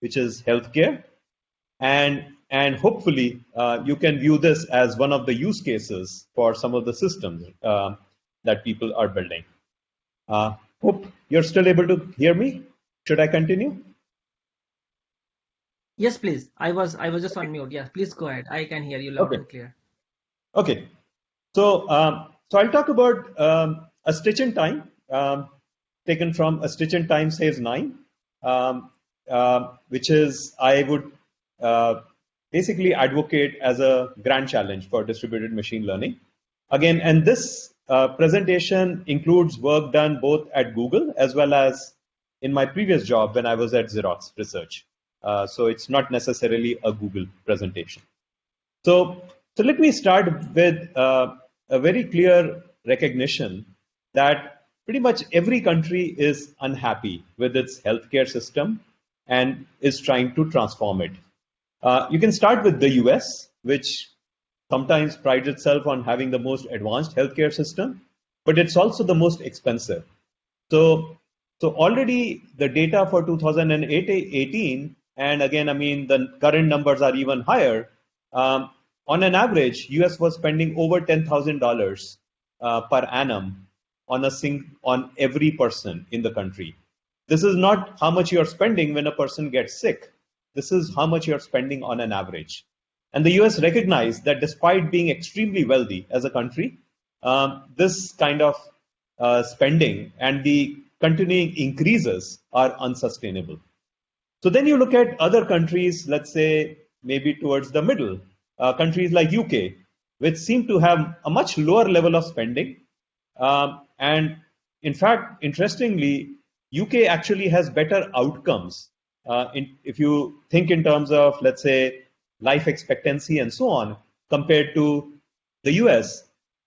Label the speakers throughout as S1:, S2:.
S1: which is healthcare, and hopefully you can view this as one of the use cases for some of the systems that people are building. Hope you're still able to hear me. Should I continue?
S2: Yes, please. I was just on mute. Yeah, please go ahead. I can hear you loud and clear.
S1: Okay. So I'll talk about a stitch in time taken from A Stitch in Time Saves Nine, which is I would basically advocate as a grand challenge for distributed machine learning. Again, and this presentation includes work done both at Google as well as in my previous job when I was at Xerox Research. So it's not necessarily a Google presentation. So let me start with a very clear recognition that pretty much every country is unhappy with its healthcare system and is trying to transform it. You can start with the US, which sometimes prides itself on having the most advanced healthcare system, but it's also the most expensive. So already the data for 2018, and again, I mean, the current numbers are even higher. On an average, US was spending over $10,000 per annum on every person in the country. This is not how much you're spending when a person gets sick. This is how much you're spending on an average. And the US recognized that despite being extremely wealthy as a country, this kind of spending and the continuing increases are unsustainable. So then you look at other countries, let's say maybe towards the middle, countries like UK, which seem to have a much lower level of spending. And in fact, interestingly, UK actually has better outcomes. If you think in terms of, let's say, life expectancy and so on, compared to the US.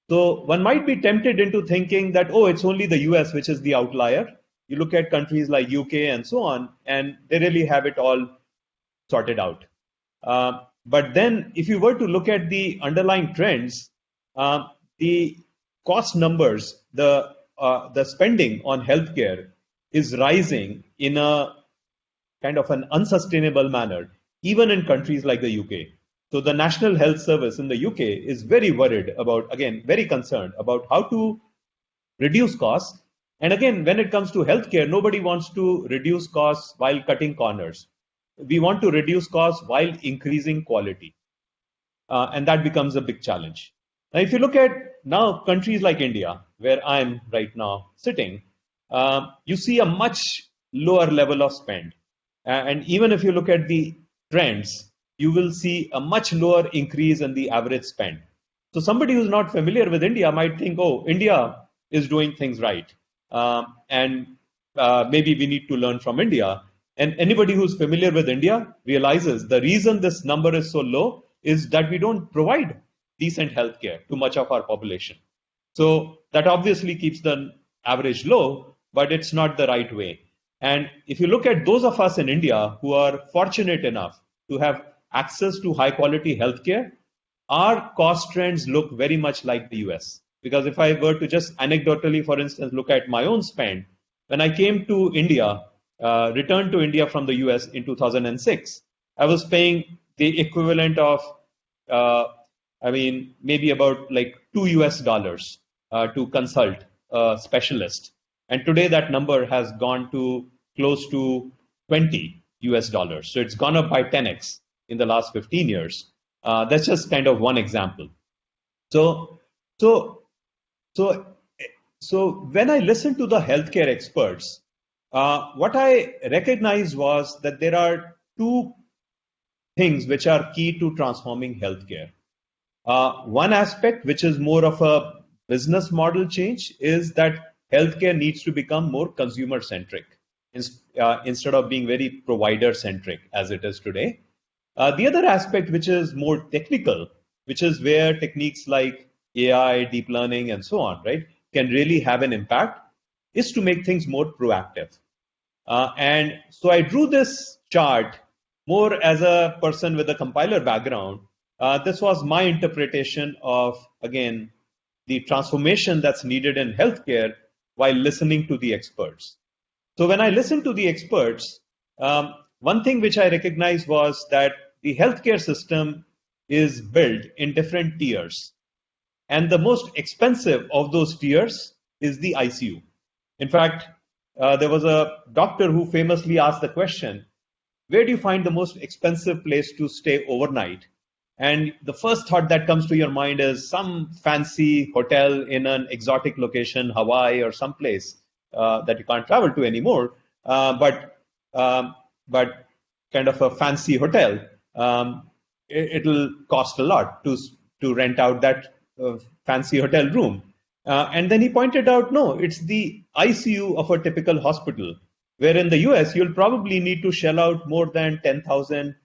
S1: So one might be tempted into thinking that, oh, it's only the US which is the outlier. You look at countries like UK and so on, and they really have it all sorted out. But then if you were to look at the underlying trends, the cost numbers, the spending on healthcare is rising in a kind of an unsustainable manner, even in countries like the UK. So the National Health Service in the UK is very worried about, again, very concerned about how to reduce costs. And again, when it comes to healthcare, nobody wants to reduce costs while cutting corners. We want to reduce costs while increasing quality. And that becomes a big challenge. Now, if you look at now countries like India, where I'm right now sitting, you see a much lower level of spend. And even if you look at the trends, you will see a much lower increase in the average spend. So somebody who's not familiar with India might think, oh, India is doing things right. And maybe we need to learn from India. And anybody who's familiar with India realizes the reason this number is so low is that we don't provide decent healthcare to much of our population. So that obviously keeps the average low, but it's not the right way. And if you look at those of us in India who are fortunate enough to have access to high quality healthcare, our cost trends look very much like the US. Because if I were to just anecdotally, for instance, look at my own spend, when I came to India, returned to India from the US in 2006, I was paying the equivalent of, maybe about like $2 to consult a specialist. And today that number has gone to close to $20. So it's gone up by 10x in the last 15 years. That's just kind of one example. So when I listened to the healthcare experts, what I recognized was that there are two things which are key to transforming healthcare. One aspect, which is more of a business model change, is that healthcare needs to become more consumer-centric instead of being very provider-centric as it is today. The other aspect, which is more technical, which is where techniques like AI, deep learning, and so on, right, can really have an impact, is to make things more proactive. And so I drew this chart more as a person with a compiler background. This was my interpretation of, again, the transformation that's needed in healthcare while listening to the experts. So when I listened to the experts, one thing which I recognized was that the healthcare system is built in different tiers. And the most expensive of those tiers is the ICU. In fact, there was a doctor who famously asked the question, where do you find the most expensive place to stay overnight? And the first thought that comes to your mind is some fancy hotel in an exotic location, Hawaii or someplace that you can't travel to anymore, but kind of a fancy hotel. It'll cost a lot to rent out that fancy hotel room. And then he pointed out, no, it's the ICU of a typical hospital, where in the US, you'll probably need to shell out more than 10,000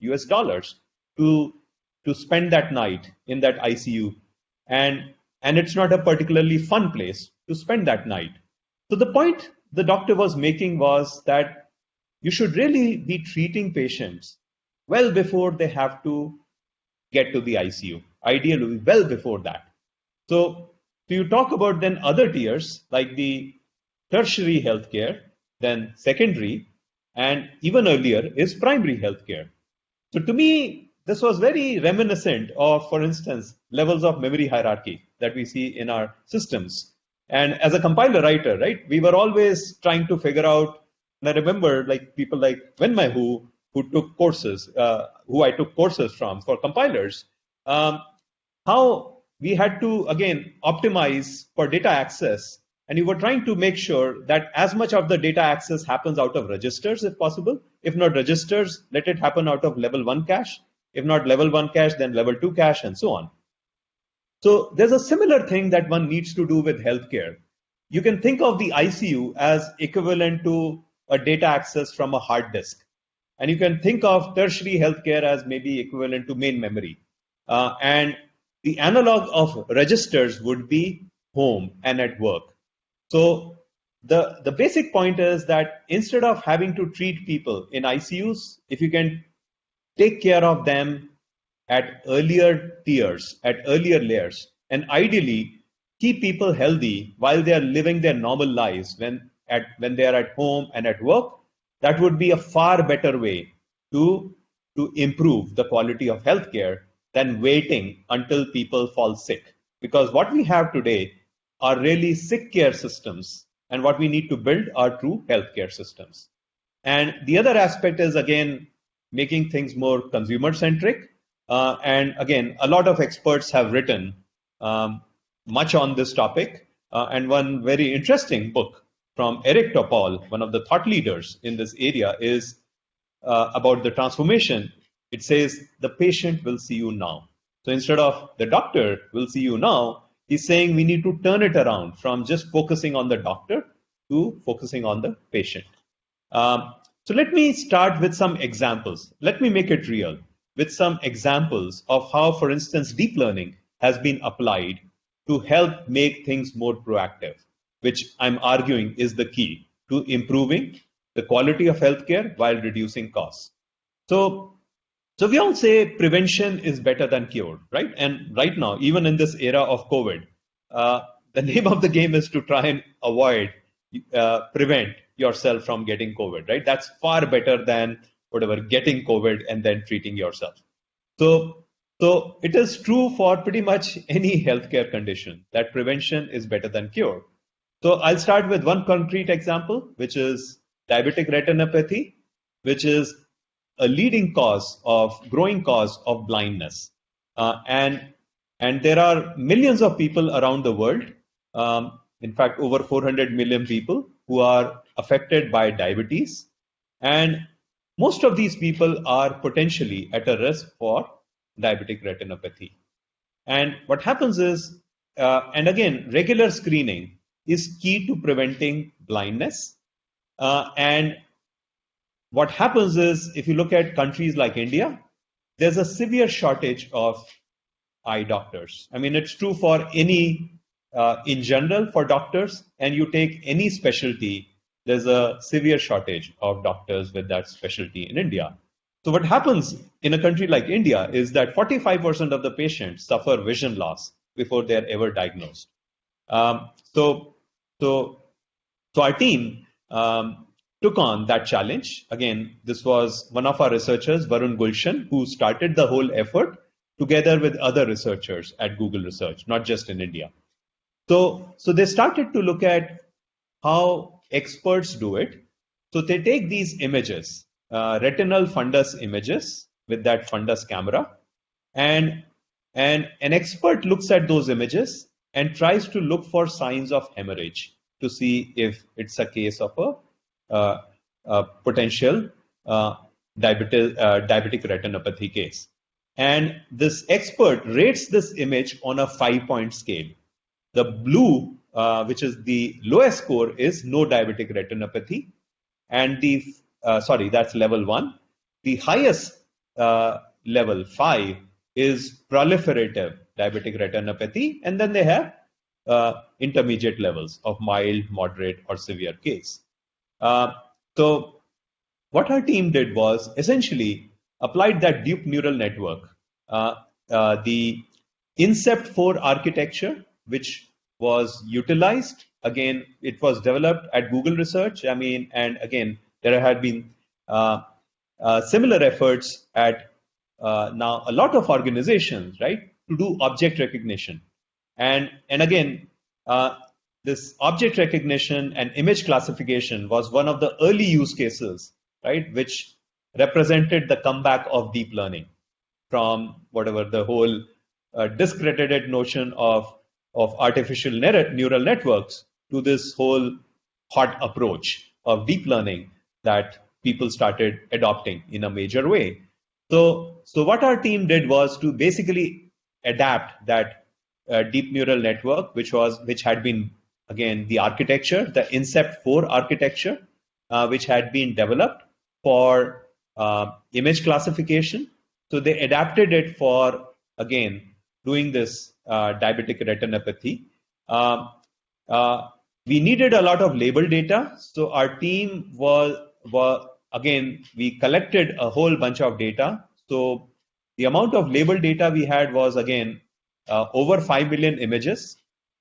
S1: US dollars to spend that night in that ICU. And it's not a particularly fun place to spend that night. So the point the doctor was making was that you should really be treating patients well before they have to get to the ICU, ideally well before that. So you talk about then other tiers like the tertiary healthcare, then secondary, and even earlier is primary healthcare. So to me, this was very reminiscent of, for instance, levels of memory hierarchy that we see in our systems. And as a compiler writer, right, we were always trying to figure out, and I remember like people like Wenmei who took courses, who I took courses from for compilers, how we had to, again, optimize for data access. And you were trying to make sure that as much of the data access happens out of registers if possible. If not registers, let it happen out of level 1 cache. If not level 1 cache, then level 2 cache, and so on. So there's a similar thing that one needs to do with healthcare. You can think of the ICU as equivalent to a data access from a hard disk. And you can think of tertiary healthcare as maybe equivalent to main memory. And the analog of registers would be home and at work. So the basic point is that instead of having to treat people in ICUs, if you can take care of them at earlier tiers, at earlier layers, and ideally keep people healthy while they are living their normal lives when they are at home and at work, that would be a far better way to improve the quality of healthcare than waiting until people fall sick. Because what we have today are really sick care systems, and what we need to build are true healthcare systems. And the other aspect is, again, making things more consumer-centric. And again, a lot of experts have written much on this topic. And one very interesting book from Eric Topol, one of the thought leaders in this area, is about the transformation. It says, the patient will see you now. So instead of the doctor will see you now, he's saying we need to turn it around from just focusing on the doctor to focusing on the patient. So let me start with some examples. Let me make it real with some examples of how, for instance, deep learning has been applied to help make things more proactive, which I'm arguing is the key to improving the quality of healthcare while reducing costs. So we all say prevention is better than cure, right? And right now, even in this era of COVID, the name of the game is to try and avoid, prevent yourself from getting COVID, right? That's far better than whatever getting COVID and then treating yourself. So it is true for pretty much any healthcare condition that prevention is better than cure. So I'll start with one concrete example, which is diabetic retinopathy, which is a leading growing cause of blindness. And there are millions of people around the world, in fact, over 400 million people who are affected by diabetes. And most of these people are potentially at a risk for diabetic retinopathy. And what happens is, and again, regular screening is key to preventing blindness. And what happens is, if you look at countries like India, there's a severe shortage of eye doctors. I mean, it's true for any, in general, for doctors, and you take any specialty, there's a severe shortage of doctors with that specialty in India. So what happens in a country like India is that 45% of the patients suffer vision loss before they're ever diagnosed. So our team took on that challenge. Again, this was one of our researchers, Varun Gulshan, who started the whole effort together with other researchers at Google Research, not just in India. So they started to look at how experts do it. So they take these images, retinal fundus images with that fundus camera, and an expert looks at those images and tries to look for signs of hemorrhage to see if it's a case of a potential diabetic retinopathy case. And this expert rates this image on a 5-point scale. The blue, which is the lowest score, is no diabetic retinopathy, and that's level 1. The highest level 5 is proliferative diabetic retinopathy, and then they have intermediate levels of mild, moderate, or severe case. So what our team did was essentially applied that deep neural network, the INSEPT-4 architecture, which was utilized. Again, it was developed at Google Research. And again, there have been similar efforts at now a lot of organizations, right, to do object recognition. And again, this object recognition and image classification was one of the early use cases, right, which represented the comeback of deep learning from whatever the whole discredited notion of artificial neural networks to this whole hot approach of deep learning that people started adopting in a major way. So what our team did was to basically adapt that deep neural network, which had been, again, the architecture, the INSEPT-4 architecture, which had been developed for image classification. So they adapted it for, again, doing this diabetic retinopathy. We needed a lot of label data. So our team again, we collected a whole bunch of data. So the amount of label data we had was, again, over 5 million images.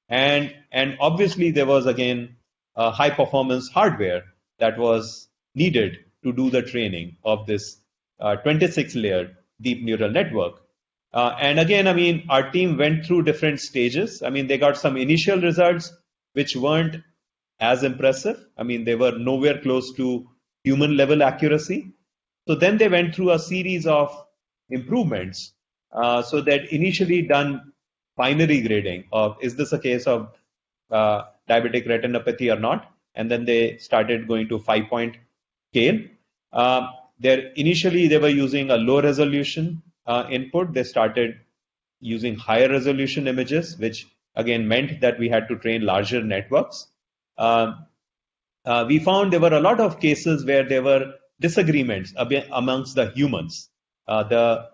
S1: And obviously there was, again, high performance hardware that was needed to do the training of this 26-layer deep neural network. And again, our team went through different stages. They got some initial results which weren't as impressive. They were nowhere close to human level accuracy. So then they went through a series of improvements. So that initially done binary grading of, is this a case of diabetic retinopathy or not? And then they started going to 5-point scale. Initially they were using a low resolution input. They started using higher resolution images, which again meant that we had to train larger networks. We found there were a lot of cases where there were disagreements amongst the humans. The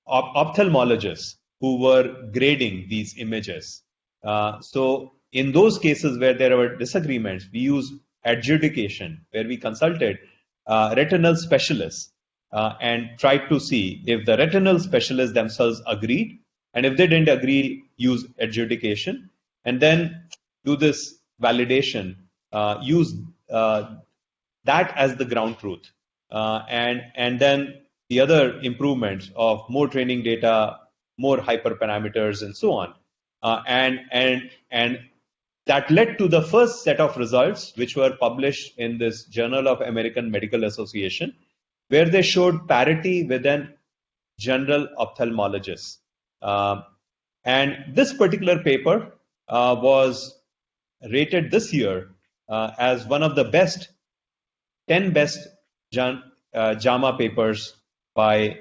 S1: ophthalmologists who were grading these images. So in those cases where there were disagreements, we used adjudication, where we consulted retinal specialists and tried to see if the retinal specialists themselves agreed, and if they didn't agree, use adjudication, and then do this validation, use that as the ground truth, and then the other improvements of more training data, more hyperparameters, and so on, and that led to the first set of results, which were published in this Journal of American Medical Association, where they showed parity within general ophthalmologists. And this particular paper was rated this year as one of the 10 best JAMA papers by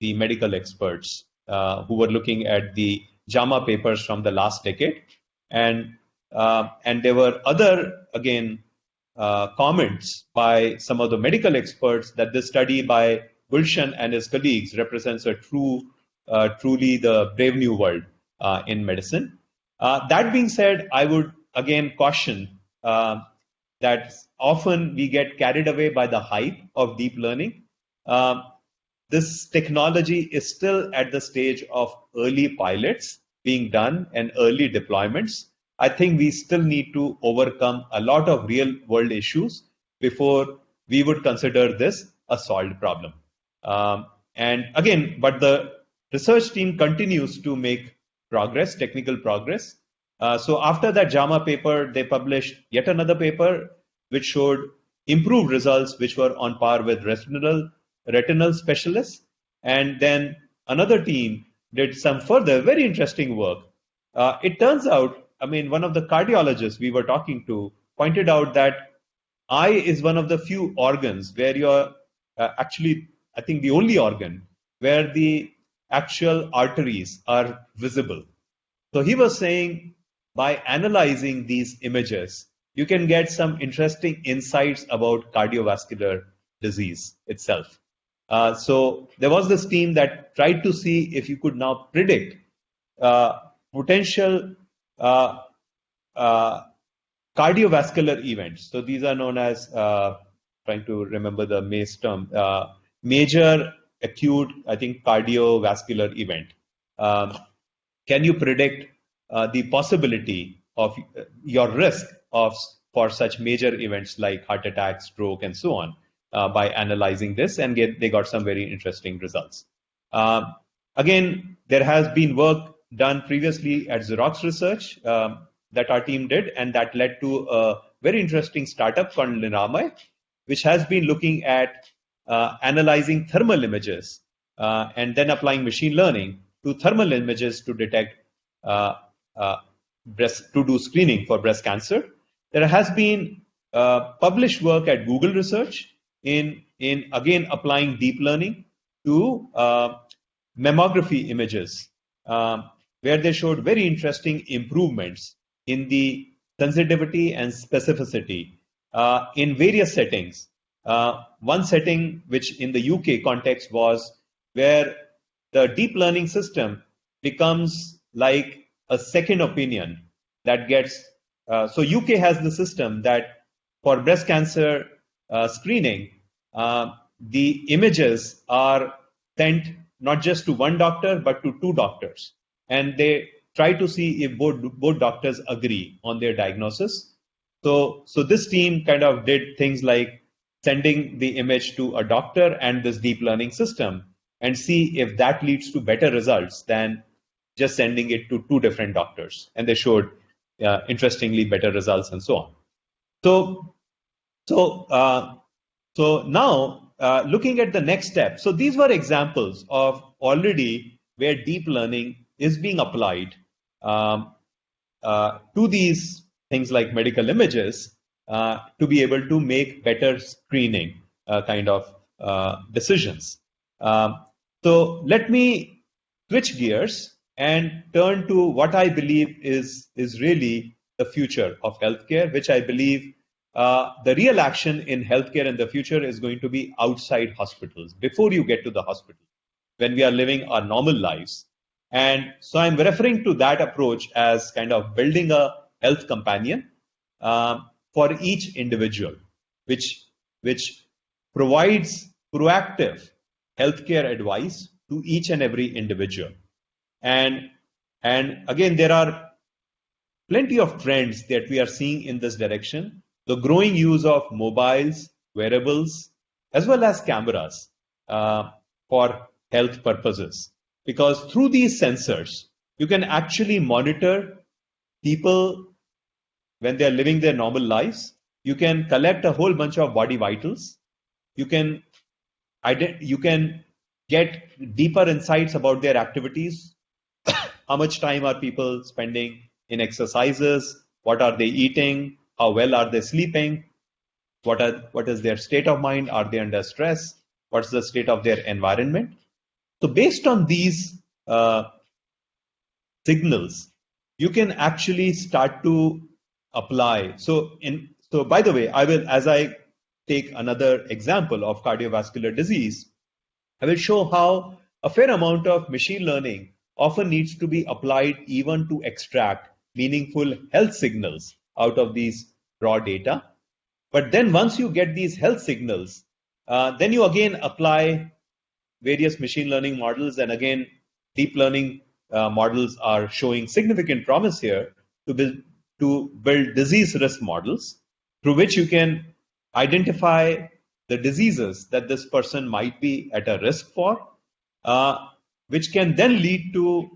S1: the medical experts who were looking at the JAMA papers from the last decade. And there were other, again, comments by some of the medical experts that this study by Gulshan and his colleagues represents a truly the brave new world in medicine. That being said, I would again caution that often we get carried away by the hype of deep learning. This technology is still at the stage of early pilots being done and early deployments. I think we still need to overcome a lot of real world issues before we would consider this a solved problem. And again, but the research team continues to make progress, technical progress. So after that JAMA paper, they published yet another paper which showed improved results which were on par with retinal specialists. And then another team did some further very interesting work. It turns out, I mean, one of the cardiologists we were talking to pointed out that eye is one of the few organs where you're actually, I think, the only organ where the actual arteries are visible. So he was saying by analyzing these images, you can get some interesting insights about cardiovascular disease itself. So there was this team that tried to see if you could now predict potential cardiovascular events. So these are known as, trying to remember the MACE term, major acute, I think, cardiovascular event. Can you predict the possibility of your risk for such major events like heart attack, stroke, and so on by analyzing this? And they got some very interesting results. Again, there has been work done previously at Xerox Research that our team did, and that led to a very interesting startup called Linamai, which has been looking at analyzing thermal images and then applying machine learning to thermal images to detect to do screening for breast cancer. There has been published work at Google Research in again applying deep learning to mammography images, where they showed very interesting improvements in the sensitivity and specificity in various settings. One setting, which in the UK context, was where the deep learning system becomes like a second opinion that gets. So UK has the system that for breast cancer screening, the images are sent not just to one doctor but to two doctors, and they try to see if both doctors agree on their diagnosis. So this team kind of did things like sending the image to a doctor and this deep learning system and see if that leads to better results than just sending it to two different doctors. And they showed interestingly better results and so on. So now looking at the next step. So these were examples of already where deep learning is being applied to these things like medical images to be able to make better screening kind of decisions. So let me switch gears and turn to what I believe is really the future of healthcare, which I believe the real action in healthcare in the future is going to be outside hospitals, before you get to the hospital, when we are living our normal lives. And so I'm referring to that approach as kind of building a health companion for each individual, which provides proactive healthcare advice to each and every individual. And again, there are plenty of trends that we are seeing in this direction. The growing use of mobiles, wearables, as well as cameras for health purposes. Because through these sensors, you can actually monitor people when they are living their normal lives. You can collect a whole bunch of body vitals. You can get deeper insights about their activities. How much time are people spending in exercises? What are they eating? How well are they sleeping? What is their state of mind? Are they under stress? What's the state of their environment? So based on these signals, you can actually start to apply. So by the way, I will, as I take another example of cardiovascular disease, I will show how a fair amount of machine learning often needs to be applied even to extract meaningful health signals out of these raw data. But then once you get these health signals, then you again apply various machine learning models, and again, deep learning models are showing significant promise here to to build disease risk models through which you can identify the diseases that this person might be at a risk for, which can then lead to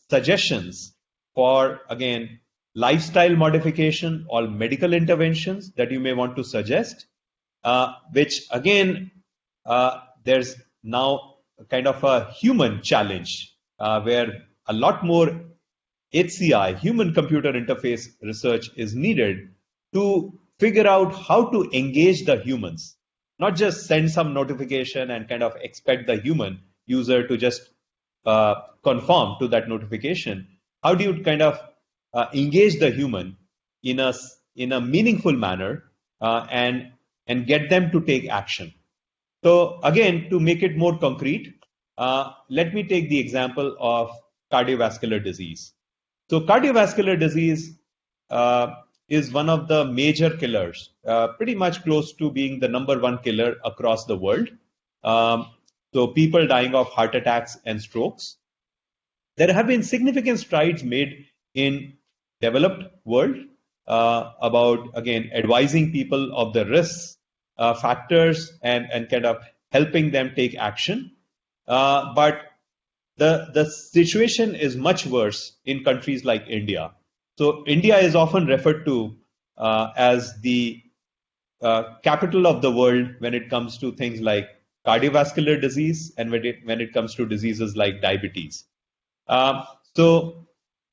S1: suggestions for, again, lifestyle modification or medical interventions that you may want to suggest, which again, there's now kind of a human challenge where a lot more HCI, human computer interface research is needed to figure out how to engage the humans, not just send some notification and kind of expect the human user to just conform to that notification. How do you kind of engage the human in a meaningful manner and get them to take action? So again, to make it more concrete, let me take the example of cardiovascular disease. So cardiovascular disease is one of the major killers, pretty much close to being the #1 killer across the world. So people dying of heart attacks and strokes. There have been significant strides made in developed world about, again, advising people of the risks, factors, and kind of helping them take action. But the situation is much worse in countries like India. So India is often referred to as the capital of the world when it comes to things like cardiovascular disease and when it comes to diseases like diabetes. So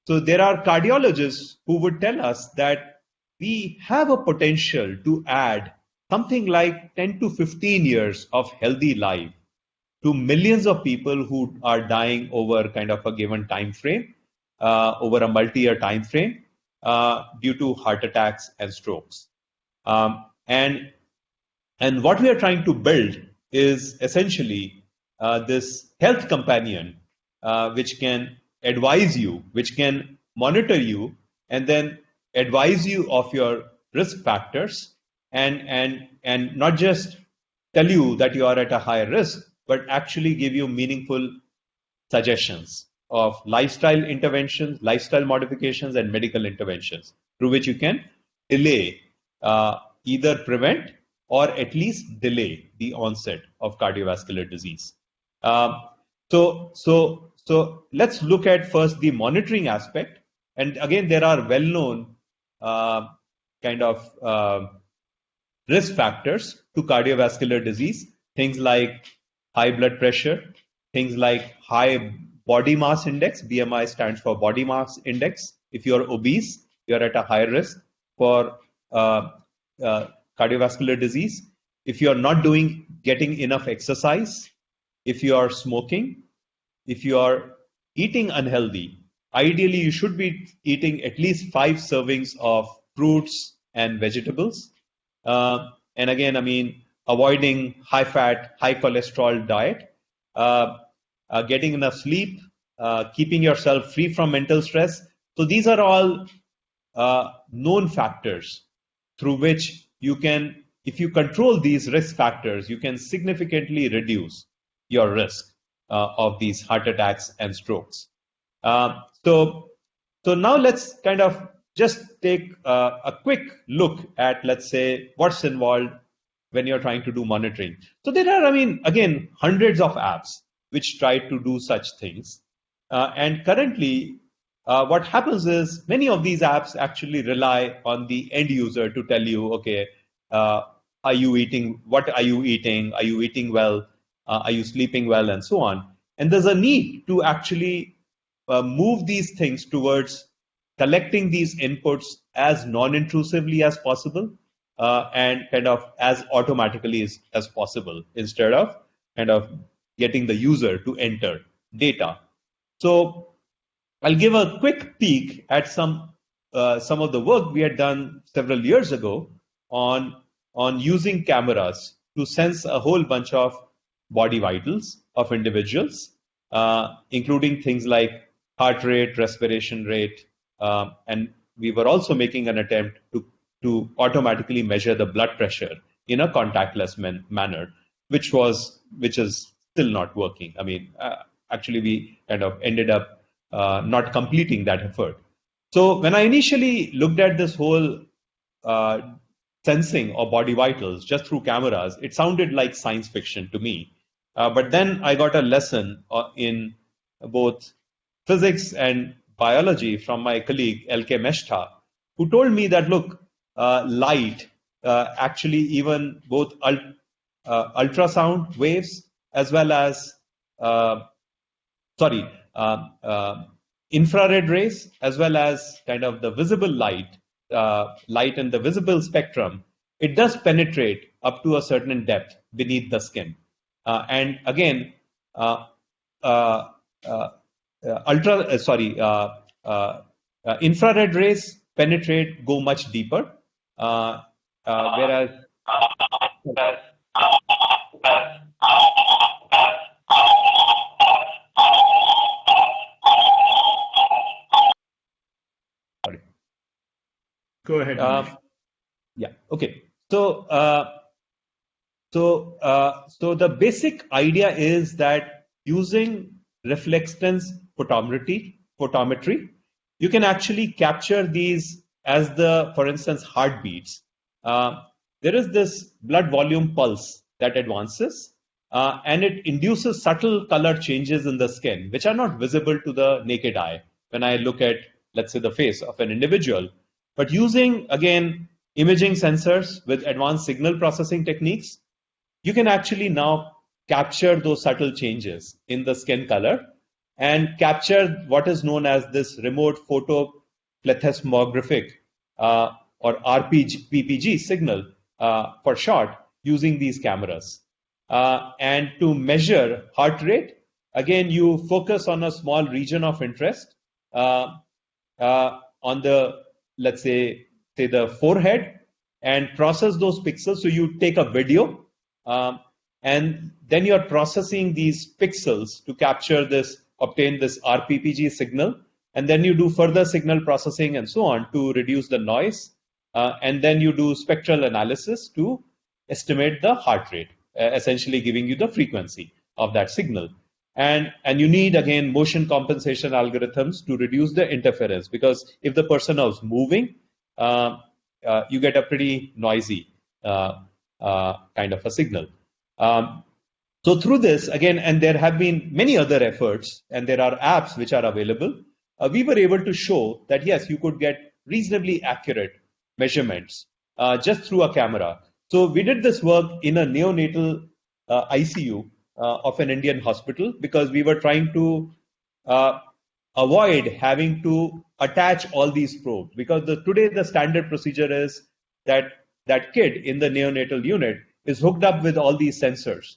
S1: there are cardiologists who would tell us that we have a potential to add something like 10 to 15 years of healthy life to millions of people who are dying over kind of a given time frame, over a multi-year time frame, due to heart attacks and strokes. And what we are trying to build is essentially this health companion, which can advise you, which can monitor you, and then advise you of your risk factors, and not just tell you that you are at a high risk, but actually give you meaningful suggestions of lifestyle interventions, lifestyle modifications, and medical interventions through which you can delay, either prevent or at least delay the onset of cardiovascular disease. So let's look at first the monitoring aspect. And again, there are well-known kind of risk factors to cardiovascular disease, things like high blood pressure, things like high body mass index. BMI stands for body mass index. If you're obese, you're at a higher risk for cardiovascular disease. If you're not getting enough exercise, if you are smoking, if you are eating unhealthy, ideally you should be eating at least 5 servings of fruits and vegetables. And again, I mean, avoiding high fat, high cholesterol diet, getting enough sleep, keeping yourself free from mental stress. So these are all known factors through which you can, if you control these risk factors, you can significantly reduce your risk of these heart attacks and strokes. So now let's kind of just take a quick look at, let's say, what's involved when you're trying to do monitoring. So there are, I mean, again, hundreds of apps which try to do such things. And currently, what happens is many of these apps actually rely on the end user to tell you, okay, are you eating? What are you eating? Are you eating well? Are you sleeping well? And so on. And there's a need to actually move these things towards collecting these inputs as non-intrusively as possible and kind of as automatically as possible, instead of kind of getting the user to enter data. So I'll give a quick peek at some of the work we had done several years ago on using cameras to sense a whole bunch of body vitals of individuals, including things like heart rate, respiration rate, and we were also making an attempt to automatically measure the blood pressure in a contactless manner, which is still not working. I mean, actually, we kind of ended up not completing that effort. So when I initially looked at this whole sensing of body vitals just through cameras, it sounded like science fiction to me. But then I got a lesson in both physics and biology from my colleague L.K. Meshta, who told me that, look, light, actually even both ultrasound waves as well as, sorry, infrared rays as well as kind of the visible light, light in the visible spectrum, it does penetrate up to a certain depth beneath the skin. And again, infrared rays penetrate, go much deeper, whereas
S3: Go ahead.
S1: Yeah. Okay. So, so the basic idea is that using reflectance photometry, you can actually capture these as the, for instance, heartbeats. There is this blood volume pulse that advances, and it induces subtle color changes in the skin, which are not visible to the naked eye when I look at, let's say, the face of an individual. But using, again, imaging sensors with advanced signal processing techniques, you can actually now capture those subtle changes in the skin color and capture what is known as this remote photoplethysmographic or PPG signal for short using these cameras. And to measure heart rate, again, you focus on a small region of interest on the, let's say the forehead, and process those pixels. So you take a video, and then you're processing these pixels to capture this, obtain this RPPG signal, and then you do further signal processing and so on to reduce the noise, and then you do spectral analysis to estimate the heart rate, essentially giving you the frequency of that signal. And you need, again, motion compensation algorithms to reduce the interference, because if the person is moving, you get a pretty noisy kind of a signal. So through this, again, and there have been many other efforts, and there are apps which are available, we were able to show that, yes, you could get reasonably accurate measurements just through a camera. So we did this work in a neonatal ICU of an Indian hospital, because we were trying to avoid having to attach all these probes, because today the standard procedure is that that kid in the neonatal unit is hooked up with all these sensors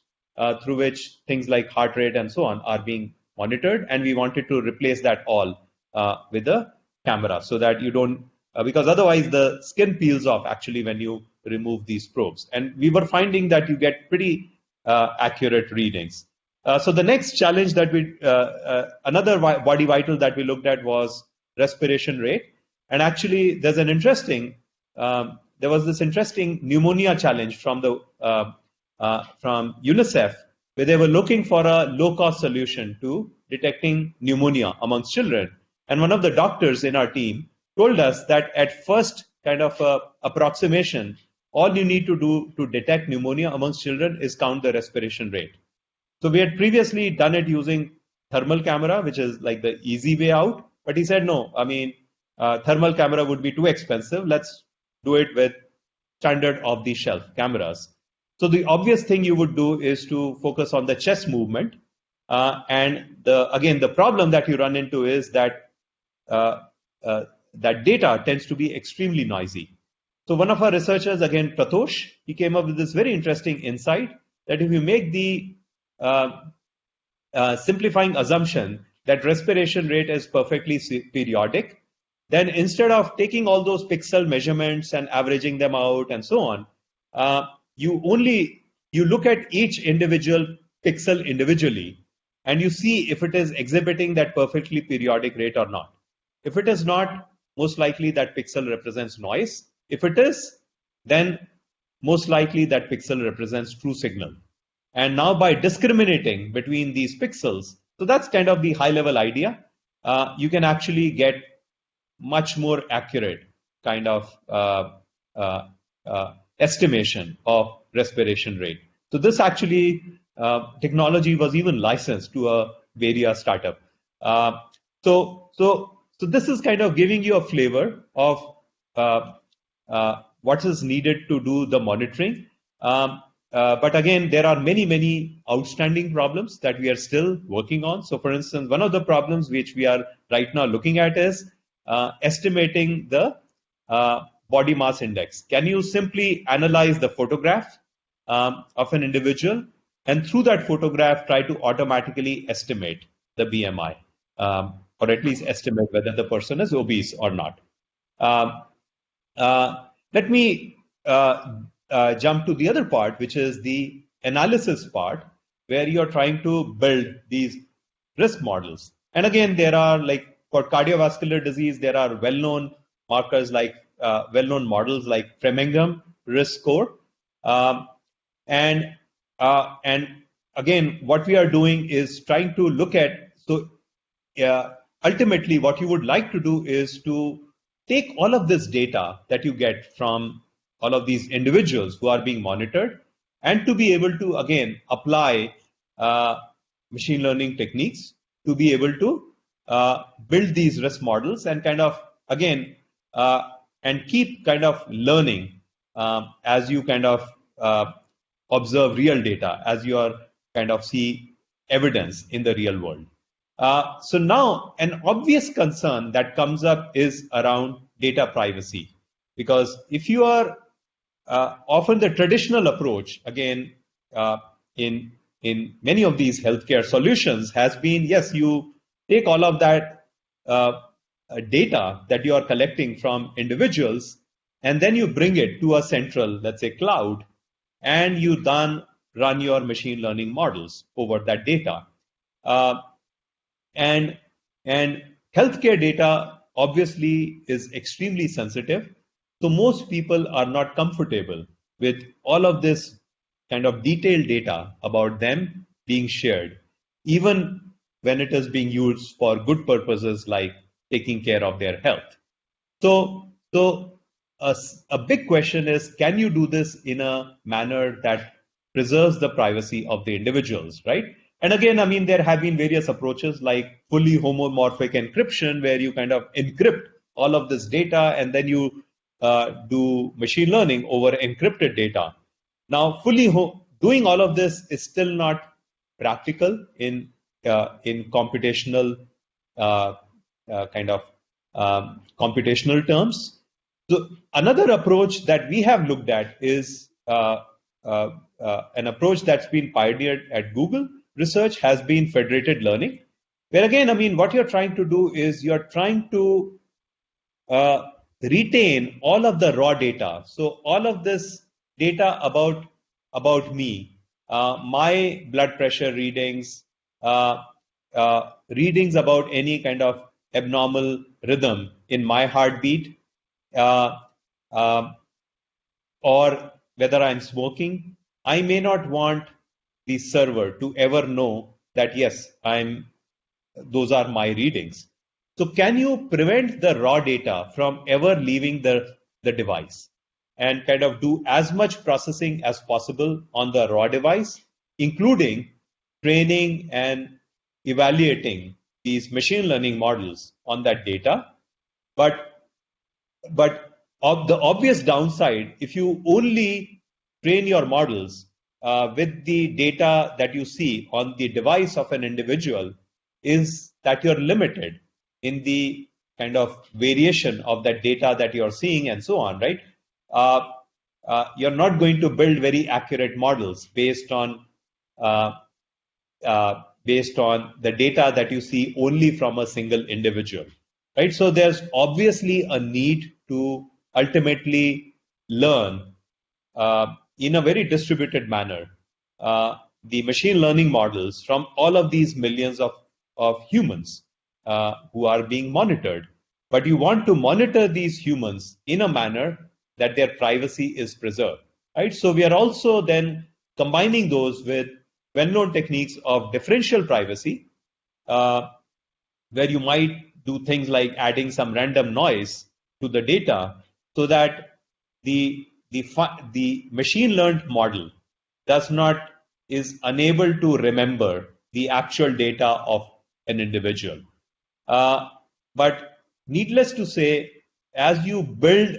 S1: through which things like heart rate and so on are being monitored, and we wanted to replace that all with a camera, so that you don't, because otherwise the skin peels off actually when you remove these probes. And we were finding that you get pretty accurate readings. So the next challenge that another body vital that we looked at was respiration rate. And actually there was this interesting pneumonia challenge from UNICEF, where they were looking for a low-cost solution to detecting pneumonia amongst children. And one of the doctors in our team told us that at first kind of approximation, all you need to do to detect pneumonia amongst children is count the respiration rate. So we had previously done it using thermal camera, which is like the easy way out. But he said, no, I mean, thermal camera would be too expensive. Let's do it with standard off-the-shelf cameras. So the obvious thing you would do is to focus on the chest movement. And again, the problem that you run into is that that data tends to be extremely noisy. So one of our researchers, again, Pratosh, he came up with this very interesting insight that if you make the simplifying assumption that respiration rate is perfectly periodic, then instead of taking all those pixel measurements and averaging them out and so on, you look at each individual pixel individually, and you see if it is exhibiting that perfectly periodic rate or not. If it is not, most likely that pixel represents noise. If it is, then most likely that pixel represents true signal. And now by discriminating between these pixels, so that's kind of the high level idea, you can actually get much more accurate kind of estimation of respiration rate. So this actually technology was even licensed to a Varia startup. So this is kind of giving you a flavor of what is needed to do the monitoring. But again, there are many outstanding problems that we are still working on. So for instance, one of the problems which we are right now looking at is estimating the body mass index. Can you simply analyze the photograph of an individual and through that photograph try to automatically estimate the BMI, or at least estimate whether the person is obese or not? Let me jump to the other part, which is the analysis part, where you're trying to build these risk models. And again, there are, like, for cardiovascular disease, there are well-known markers like well-known models like Framingham risk score. And again, what we are doing is trying to look at, so ultimately what you would like to do is to take all of this data that you get from all of these individuals who are being monitored and to be able to, again, apply machine learning techniques to be able to build these risk models and kind of, again, and keep kind of learning as you kind of observe real data, as you are kind of see evidence in the real world. So now an obvious concern that comes up is around data privacy, because if you are often the traditional approach, again, in many of these healthcare solutions has been, yes, you take all of that data that you are collecting from individuals, and then you bring it to a central, let's say, cloud, and you then run your machine learning models over that data. And healthcare data obviously is extremely sensitive. So most people are not comfortable with all of this kind of detailed data about them being shared, even when it is being used for good purposes like taking care of their health. So a big question is, can you do this in a manner that preserves the privacy of the individuals, right? And again, I mean, there have been various approaches like fully homomorphic encryption, where you kind of encrypt all of this data and then you do machine learning over encrypted data. Now, doing all of this is still not practical in computational kind of computational terms. So another approach that we have looked at is an approach that's been pioneered at Google Research, has been federated learning, where again, I mean, what you're trying to do is you're trying to retain all of the raw data. So all of this data about me, my blood pressure readings, readings about any kind of abnormal rhythm in my heartbeat, or whether I'm smoking. I may not want the server to ever know that, yes, those are my readings. So can you prevent the raw data from ever leaving the device and kind of do as much processing as possible on the raw device, including training and evaluating these machine learning models on that data? But the obvious downside, if you only train your models with the data that you see on the device of an individual, is that you're limited in the kind of variation of that data that you're seeing and so on, right? You're not going to build very accurate models based on the data that you see only from a single individual, right? So there's obviously a need to ultimately learn in a very distributed manner the machine learning models from all of these millions of humans who are being monitored. But you want to monitor these humans in a manner that their privacy is preserved, right? So we are also then combining those with well-known techniques of differential privacy, where you might do things like adding some random noise to the data so that the machine learned model is unable to remember the actual data of an individual. But needless to say, as you build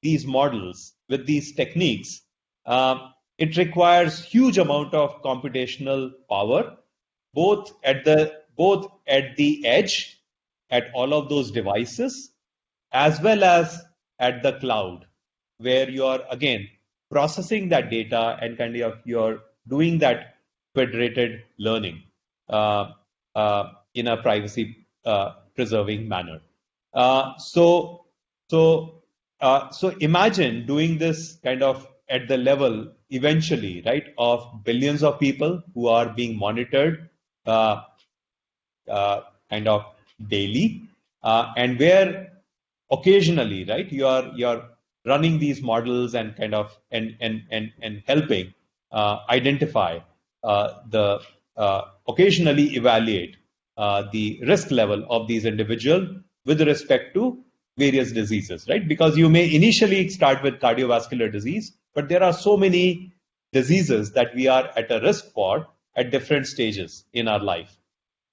S1: these models with these techniques, it requires huge amount of computational power, both at the edge, at all of those devices, as well as at the cloud, where you are again processing that data and kind of you're doing that federated learning in a privacy preserving manner. So imagine doing this kind of at the level eventually, right, of billions of people who are being monitored kind of daily, and where occasionally, right, you're running these models and kind of and helping identify occasionally evaluate the risk level of these individuals with respect to various diseases, right? Because you may initially start with cardiovascular disease, but there are so many diseases that we are at a risk for at different stages in our life.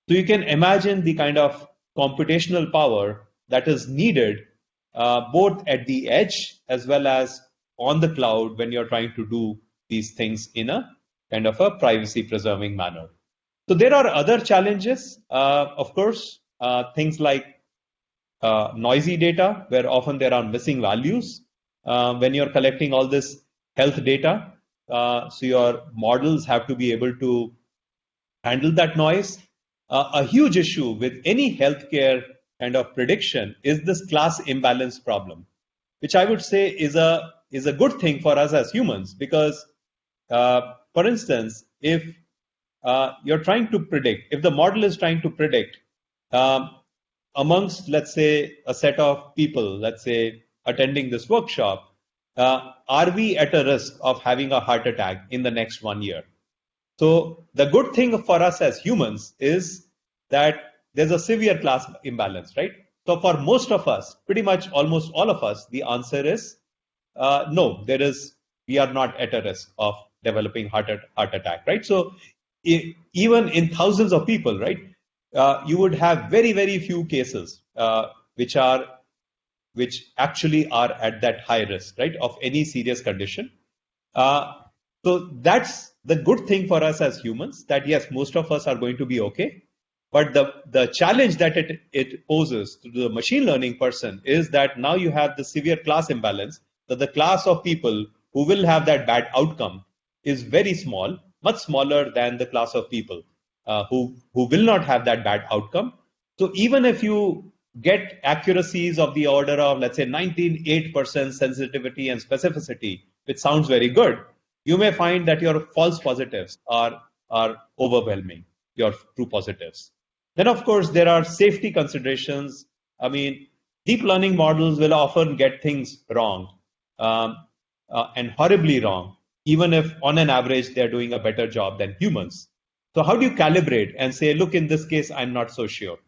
S1: So you can imagine the kind of computational power that is needed both at the edge as well as on the cloud when you're trying to do these things in a kind of a privacy preserving manner. So there are other challenges, of course, things like noisy data, where often there are missing values when you're collecting all this health data. So your models have to be able to handle that noise. A huge issue with any healthcare kind of prediction is this class imbalance problem, which I would say is a good thing for us as humans, because, for instance, if you're trying to predict, if the model is trying to predict amongst, let's say, a set of people, let's say, attending this workshop, are we at a risk of having a heart attack in the next 1 year? So the good thing for us as humans is that there's a severe class imbalance, right? So for most of us, pretty much almost all of us, the answer is no, we are not at a risk of developing heart attack, right? So even in thousands of people, right, you would have very, very few cases which actually are at that high risk, right, of any serious condition. So that's the good thing for us as humans, that yes, most of us are going to be okay. But the challenge that it poses to the machine learning person is that now you have the severe class imbalance, that the class of people who will have that bad outcome is very small, much smaller than the class of people who will not have that bad outcome. So even if you get accuracies of the order of, let's say, 98% sensitivity and specificity, which sounds very good, you may find that your false positives are overwhelming your true positives. Then, of course, there are safety considerations. I mean, deep learning models will often get things wrong and horribly wrong, even if on an average they're doing a better job than humans. So how do you calibrate and say, look, in this case, I'm not so sure?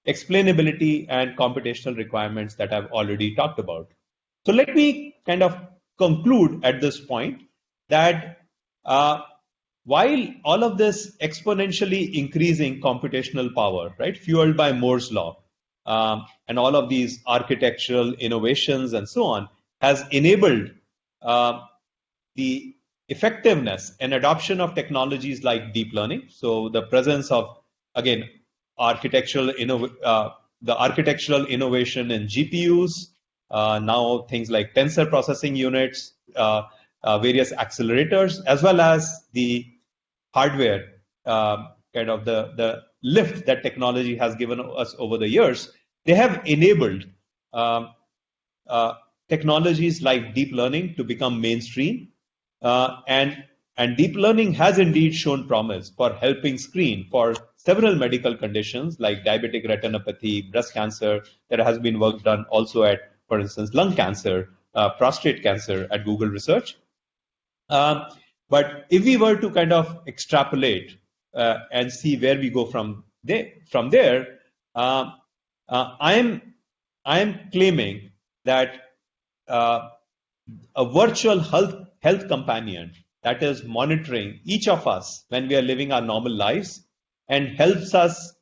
S1: Explainability and computational requirements that I've already talked about. So let me kind of conclude at this point that while all of this exponentially increasing computational power, right, fueled by Moore's law, and all of these architectural innovations and so on, has enabled the effectiveness and adoption of technologies like deep learning. So the presence of, again, the architectural innovation in GPUs, now things like tensor processing units, various accelerators, as well as the hardware, kind of the lift that technology has given us over the years, they have enabled technologies like deep learning to become mainstream. And deep learning has indeed shown promise for helping screen for several medical conditions like diabetic retinopathy, breast cancer. There has been work done also at, for instance, lung cancer, prostate cancer at Google Research. But if we were to kind of extrapolate and see where we go from there, I am claiming that a virtual health companion that is monitoring each of us when we are living our normal lives and helps us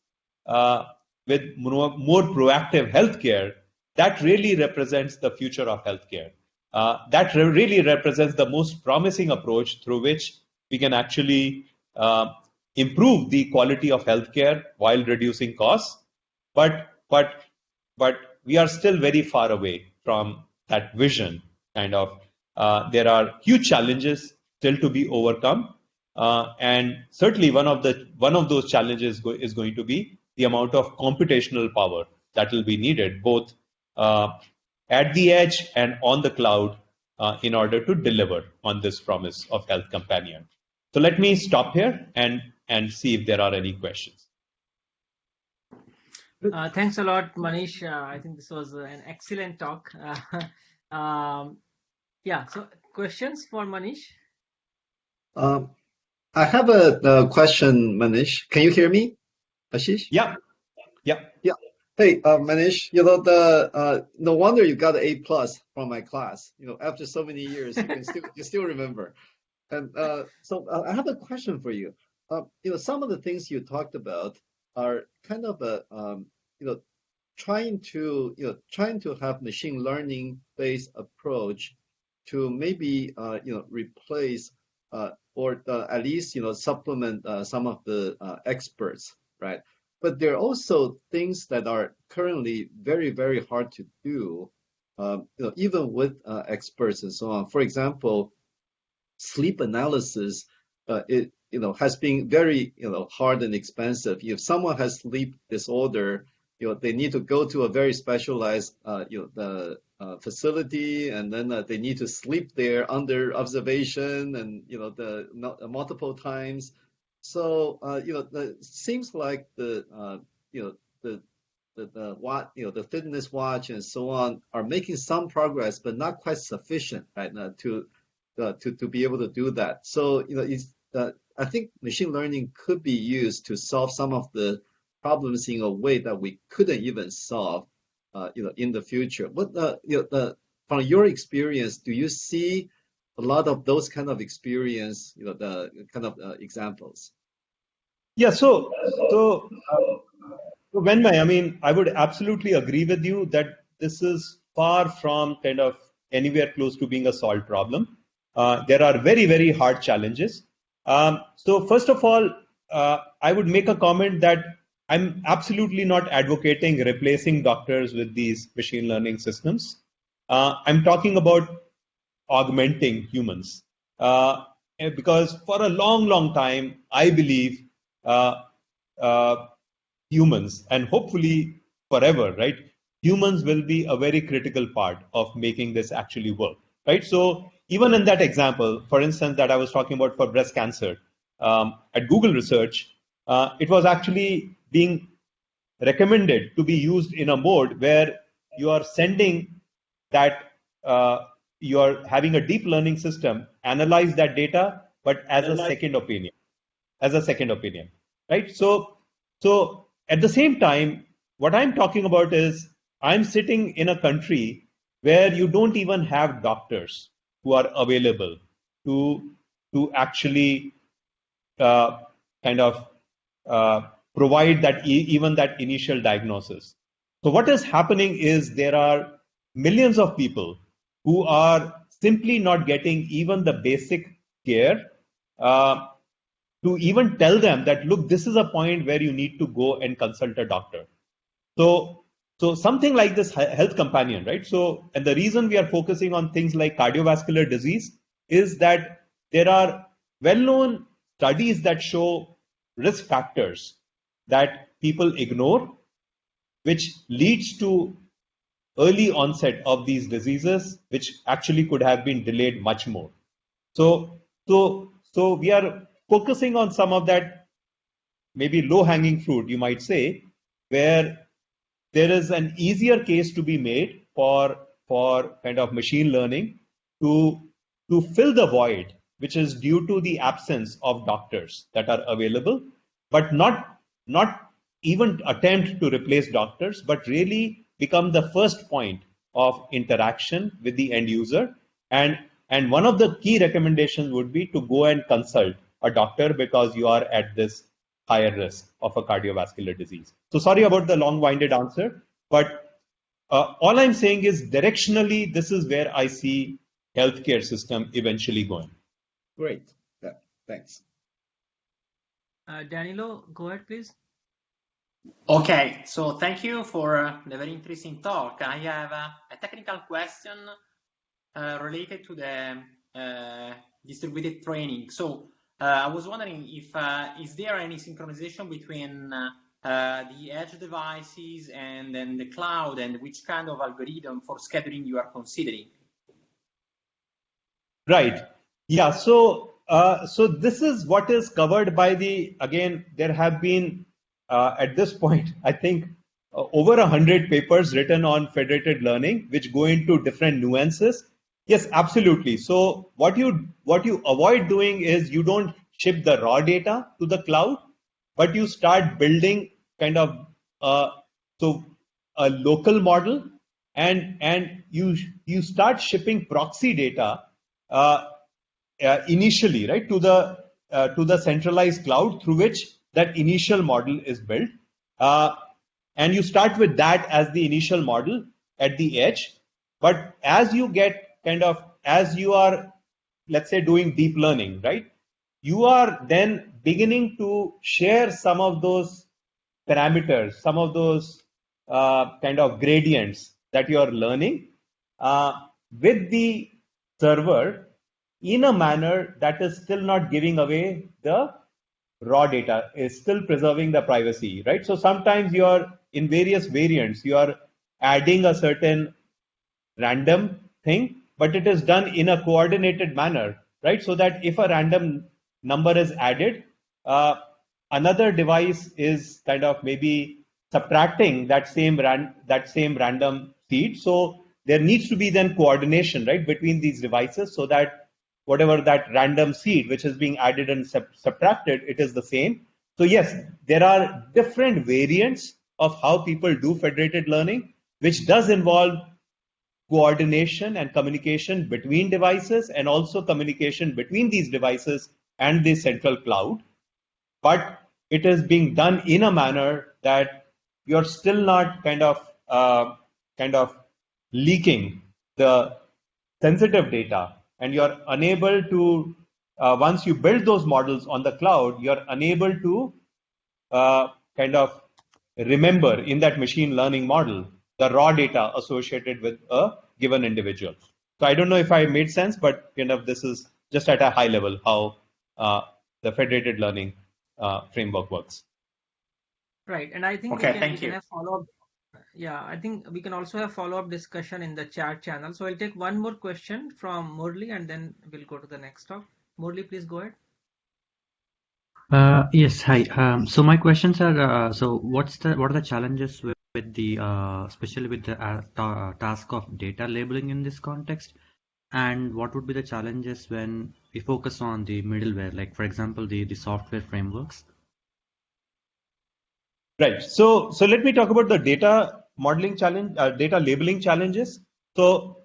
S1: with more proactive healthcare, that really represents the future of healthcare. That really represents the most promising approach through which we can actually improve the quality of healthcare while reducing costs. But but but we are still very far away from that vision. Kind of, there are huge challenges still to be overcome, and certainly one of those challenges is going to be the amount of computational power that will be needed, both at the edge and on the cloud, in order to deliver on this promise of Health Companion. So let me stop here and see if there are any questions.
S2: Thanks a lot, Manish. I think this was an excellent talk. Yeah, so questions for Manish?
S3: I have a question, Manish. Can you hear me, Ashish?
S1: Yeah.
S3: Hey, Manish, no wonder you got an A+ from my class. After so many years, you still remember. And so I have a question for you. Some of the things you talked about are kind of trying to have machine learning based approach to maybe replace or at least supplement some of the experts, right? But there are also things that are currently very, very hard to do, even with experts and so on. For example, sleep analysis, it has been very hard and expensive. If someone has sleep disorder, they need to go to a very specialized facility, and then they need to sleep there under observation and the multiple times. So it seems like the fitness watch and so on are making some progress, but not quite sufficient right now to be able to do that. So I think machine learning could be used to solve some of the problems in a way that we couldn't even solve in the future. What from your experience, do you see a lot of those kind of experience, the kind of examples?
S1: Yeah, so Wenmei, I mean, I would absolutely agree with you that this is far from kind of anywhere close to being a solved problem. There are very, very hard challenges. So first of all, I would make a comment that I'm absolutely not advocating replacing doctors with these machine learning systems. I'm talking about augmenting humans. Because for a long, long time, I believe humans, and hopefully forever, right? Humans will be a very critical part of making this actually work, right? So even in that example, for instance, that I was talking about for breast cancer, at Google Research, it was actually being recommended to be used in a mode where you are sending that you are having a deep learning system analyze that data, but as a second opinion, right? So at the same time, what I'm talking about is I'm sitting in a country where you don't even have doctors who are available to actually kind of provide that even that initial diagnosis. So what is happening is there are millions of people who are simply not getting even the basic care to even tell them that, look, this is a point where you need to go and consult a doctor. So something like this health companion, right? So, and the reason we are focusing on things like cardiovascular disease is that there are well-known studies that show risk factors that people ignore, which leads to early onset of these diseases, which actually could have been delayed much more. So we are focusing on some of that maybe low-hanging fruit, you might say, where there is an easier case to be made for kind of machine learning to fill the void which is due to the absence of doctors that are available, but not even attempt to replace doctors, but really become the first point of interaction with the end user. And one of the key recommendations would be to go and consult a doctor because you are at this higher risk of a cardiovascular disease. So sorry about the long-winded answer, but all I'm saying is directionally, this is where I see healthcare system eventually going.
S3: Great. Yeah, thanks.
S2: Danilo, go ahead, please.
S4: Okay, so thank you for the very interesting talk. I have a technical question related to the distributed training. So I was wondering if is there any synchronization between the edge devices and then the cloud, and which kind of algorithm for scheduling you are considering?
S1: Right. Yeah. So this is what is covered by again, there have been at this point, I think over 100 papers written on federated learning, which go into different nuances. Yes, absolutely. So what you avoid doing is you don't ship the raw data to the cloud, but you start building kind of so a local model, and you start shipping proxy data initially, right, to the centralized cloud through which that initial model is built, and you start with that as the initial model at the edge. But as you get as you are, let's say, doing deep learning, right, you are then beginning to share some of those parameters, some of those kind of gradients that you are learning with the server in a manner that is still not giving away the raw data, is still preserving the privacy, right? So sometimes you are in various variants, you are adding a certain random thing, but it is done in a coordinated manner, right? So that if a random number is added, another device is kind of maybe subtracting that same random seed. So there needs to be then coordination, right, between these devices, so that whatever that random seed which is being added and subtracted, it is the same. So yes, there are different variants of how people do federated learning, which does involve coordination and communication between devices, and also communication between these devices and the central cloud. But it is being done in a manner that you're still not kind of leaking the sensitive data, and you're unable to once you build those models on the cloud, you're unable to kind of remember in that machine learning model the raw data associated with a given individual. So I don't know if I made sense, but this is just at a high level how the federated learning framework works.
S2: Right, and I think
S4: okay,
S2: we can have follow-up. Yeah, I think we can also have follow-up discussion in the chat channel. So I'll take one more question from Murli, and then we'll go to the next talk. Murli, please go ahead.
S5: Yes, hi. So my questions are, so what are the challenges with the, especially with the task of data labeling in this context? And what would be the challenges when we focus on the middleware, like for example, the software frameworks?
S1: Right. So let me talk about the data modeling challenge, data labeling challenges. So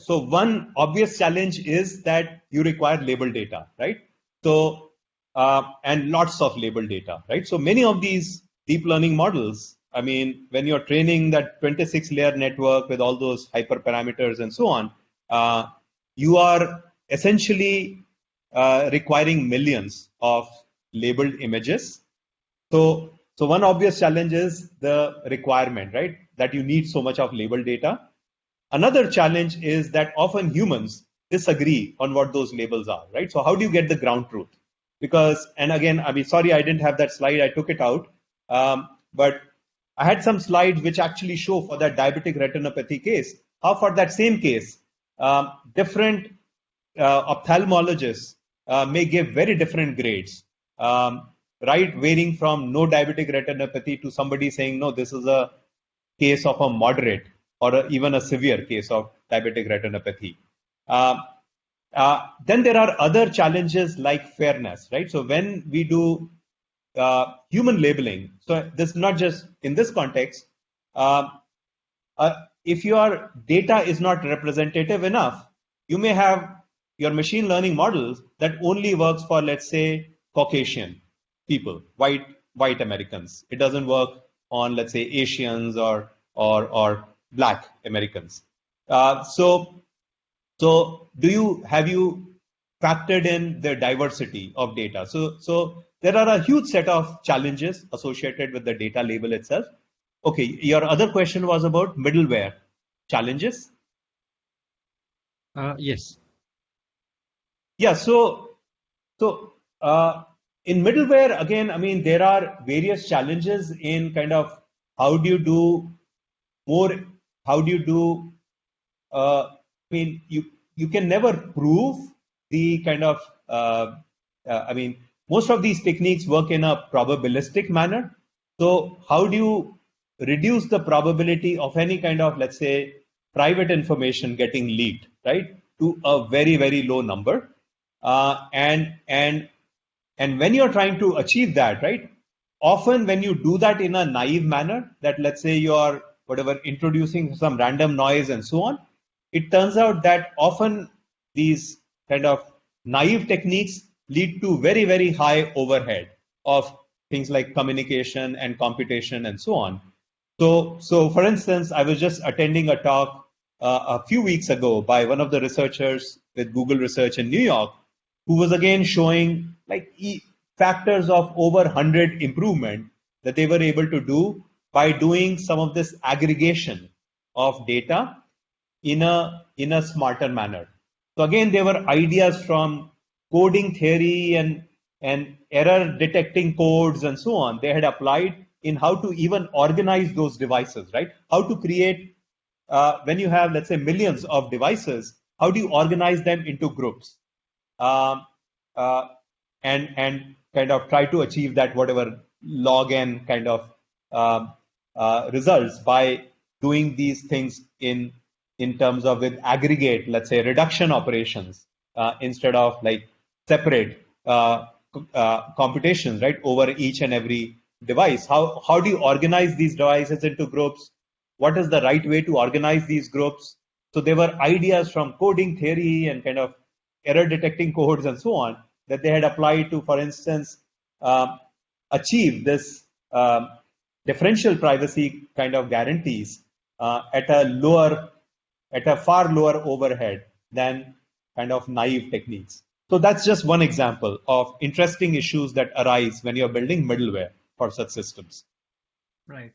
S1: one obvious challenge is that you require label data, right? So and lots of label data, right? So many of these deep learning models, I mean, when you're training that 26-layer network with all those hyperparameters and so on, you are essentially requiring millions of labeled images. So one obvious challenge is the requirement, right? That you need so much of label data. Another challenge is that often humans disagree on what those labels are, right? So how do you get the ground truth? Because, and again, I mean, sorry, I didn't have that slide. I took it out. But I had some slides which actually show for that diabetic retinopathy case, how for that same case, different ophthalmologists may give very different grades. Right, varying from no diabetic retinopathy to somebody saying, no, this is a case of a moderate or even a severe case of diabetic retinopathy. Then there are other challenges like fairness, right? So when we do human labeling. So this is not just in this context. If your data is not representative enough, you may have your machine learning models that only works for, let's say, Caucasian people, white Americans. It doesn't work on, let's say, Asians or Black Americans. So have you factored in the diversity of data? So there are a huge set of challenges associated with the data label itself. Okay, your other question was about middleware challenges.
S5: Yes.
S1: Yeah, so in middleware, again, I mean, there are various challenges in kind of how do you do more, how do you do, I mean, you can never prove the kind of, I mean, most of these techniques work in a probabilistic manner. So how do you reduce the probability of any kind of, let's say, private information getting leaked, right, to a very, very low number? And when you're trying to achieve that, right, often when you do that in a naive manner, that let's say you're whatever introducing some random noise and so on, it turns out that often these kind of naive techniques lead to very, very high overhead of things like communication and computation and so on. So for instance, I was just attending a talk a few weeks ago by one of the researchers with Google Research in New York, who was again showing like factors of over 100 improvement that they were able to do by doing some of this aggregation of data in a smarter manner. So again, there were ideas from coding theory and error detecting codes and so on. They had applied in how to even organize those devices, right? How to create, when you have, let's say, millions of devices, how do you organize them into groups? And kind of try to achieve that whatever log n kind of results by doing these things in terms of with aggregate, let's say, reduction operations instead of like separate computations, right, over each and every device. How do you organize these devices into groups? What is the right way to organize these groups? So there were ideas from coding theory and kind of error detecting codes and so on that they had applied to, for instance, achieve this differential privacy kind of guarantees at a far lower overhead than kind of naive techniques. So that's just one example of interesting issues that arise when you're building middleware for such systems.
S2: Right.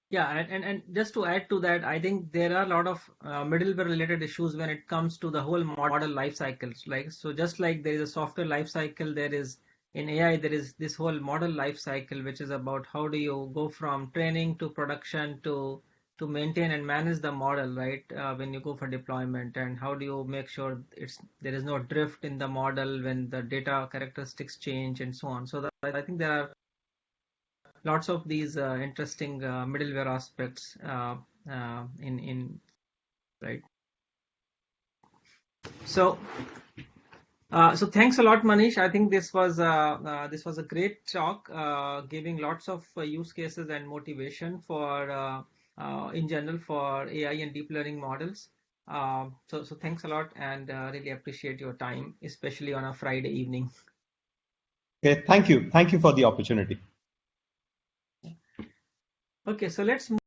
S2: Yeah, and just to add to that, I think there are a lot of middleware related issues when it comes to the whole model life cycles. Like, so just like there is a software life cycle, there is in AI, there is this whole model life cycle, which is about how do you go from training to production to maintain and manage the model, right? When you go for deployment, and how do you make sure there is no drift in the model when the data characteristics change and so on. So I think there are lots of these interesting middleware aspects in right. So thanks a lot, Manish. I think this was a great talk, giving lots of use cases and motivation for in general for AI and deep learning models. So thanks a lot, and really appreciate your time, especially on a Friday evening.
S1: Okay, thank you for the opportunity.
S2: Okay, so let's move